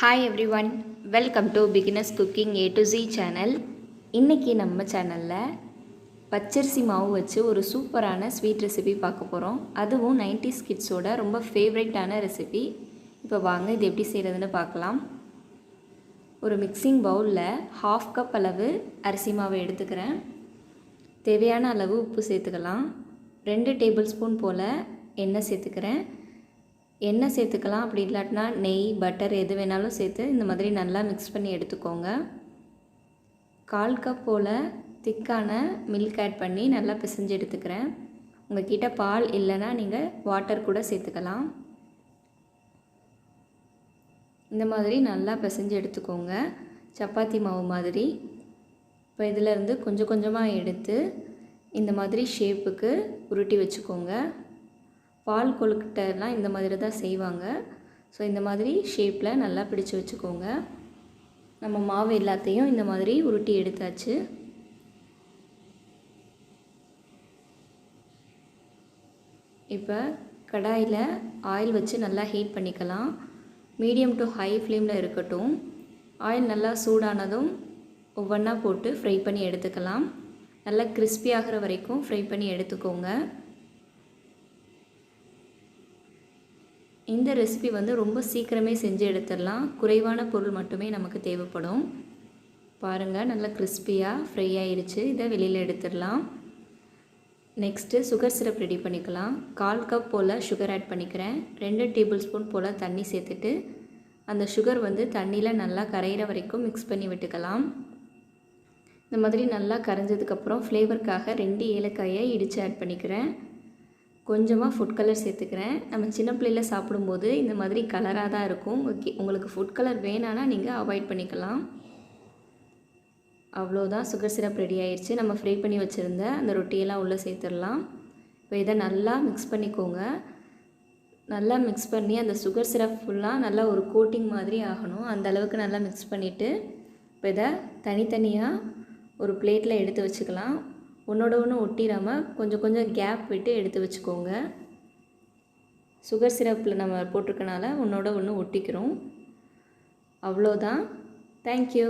Hi every one, welcome to beginners cooking A to Z channel. இன்றைக்கி நம்ம சேனலில் பச்சரிசி மாவு வச்சு ஒரு சூப்பரான ஸ்வீட் ரெசிபி பார்க்க போகிறோம். அதுவும் 90s கிட்ஸோட ரொம்ப ஃபேவரட்டான ரெசிபி. இப்போ வாங்க இது எப்படி செய்கிறதுன்னு பார்க்கலாம். ஒரு மிக்சிங் பவுலில் 1/2 கப் அளவு அரிசி மாவு எடுத்துக்கிறேன். தேவையான அளவு உப்பு சேர்த்துக்கலாம். 2 டேபிள் ஸ்பூன் போல் எண்ணெய் சேர்த்துக்கிறேன். எண்ணெய் சேர்த்துக்கலாம், அப்படி இல்லாட்டினா நெய் பட்டர் எது வேணாலும் சேர்த்து இந்த மாதிரி நல்லா மிக்ஸ் பண்ணி எடுத்துக்கோங்க. 1/4 கப் போல் திக்கான மில்க் ஆட் பண்ணி நல்லா பிசைஞ்சு எடுத்துக்கிறேன். உங்கள் கிட்டே பால் இல்லைன்னா நீங்கள் வாட்டர் கூட சேர்த்துக்கலாம். இந்த மாதிரி நல்லா பிசைஞ்சு எடுத்துக்கோங்க, சப்பாத்தி மாவு மாதிரி. இப்போ இதிலேருந்து கொஞ்சம் கொஞ்சமாக எடுத்து இந்த மாதிரி ஷேப்புக்கு உருட்டி வச்சுக்கோங்க. பால் கொழுக்கட்டைலாம் இந்த மாதிரி தான் செய்வாங்க. ஸோ இந்த மாதிரி ஷேப்பில் நல்லா பிடிச்சி வச்சுக்கோங்க. நம்ம மாவு எல்லாத்தையும் இந்த மாதிரி உருட்டி எடுத்தாச்சு. இப்போ கடாயில் ஆயில் வச்சு நல்லா ஹீட் பண்ணிக்கலாம். மீடியம் டு ஹை ஃப்ளேமில் இருக்கட்டும். ஆயில் நல்லா சூடானதும் ஒவ்வொன்றா போட்டு ஃப்ரை பண்ணி எடுத்துக்கலாம். நல்லா கிறிஸ்பி ஆகிற வரைக்கும் ஃப்ரை பண்ணி எடுத்துக்கோங்க. இந்த ரெசிபி ரொம்ப சீக்கிரமே செஞ்சு எடுத்துடலாம். குறைவான பொருள் மட்டுமே நமக்கு தேவைப்படும். பாருங்கள், நல்லா கிறிஸ்பியாக ஃப்ரை ஆயிடுச்சு. இதை வெளியில் எடுத்துடலாம். நெக்ஸ்ட்டு சுகர் சிரப் ரெடி பண்ணிக்கலாம். 1/4 கப் போல் சுகர் ஆட் பண்ணிக்கிறேன். 2 டேபிள் ஸ்பூன் போல் தண்ணி சேர்த்துட்டு அந்த சுகர் தண்ணியில் நல்லா கரையிற வரைக்கும் மிக்ஸ் பண்ணி விட்டுக்கலாம். இந்த மாதிரி நல்லா கரைஞ்சதுக்கப்புறம் ஃப்ளேவருக்காக 2 ஏலக்காயை இடித்து ஆட் பண்ணிக்கிறேன். கொஞ்சமாக ஃபுட் கலர் சேர்த்துக்கிறேன். நம்ம சின்ன பிள்ளையில் சாப்பிடும்போது இந்த மாதிரி கலராக தான் இருக்கும். உங்களுக்கு ஃபுட் கலர் வேணான்னா நீங்கள் அவாய்ட் பண்ணிக்கலாம். அவ்வளோதான், சுகர் சிரப் ரெடி ஆயிடுச்சு. நம்ம ஃப்ரை பண்ணி வச்சுருந்த அந்த ரொட்டியெல்லாம் உள்ளே சேர்த்துடலாம். இப்போ இதை நல்லா மிக்ஸ் பண்ணிக்கோங்க. நல்லா மிக்ஸ் பண்ணி அந்த சுகர் சிரப் ஃபுல்லாக நல்லா ஒரு கோட்டிங் மாதிரி ஆகணும். அந்த அளவுக்கு நல்லா மிக்ஸ் பண்ணிவிட்டு இப்போ இதை தனித்தனியாக ஒரு பிளேட்டில் எடுத்து வச்சுக்கலாம். ஒன்றோட ஒன்று ஒட்டிடாமல் கொஞ்சம் கொஞ்சம் கேப் விட்டு எடுத்து வச்சுக்கோங்க. சுகர் சிரப்பில் நம்ம போட்டிருக்கனால ஒன்றோட ஒன்று ஒட்டிக்கிறோம். அவ்வளோதான். தேங்க்யூ.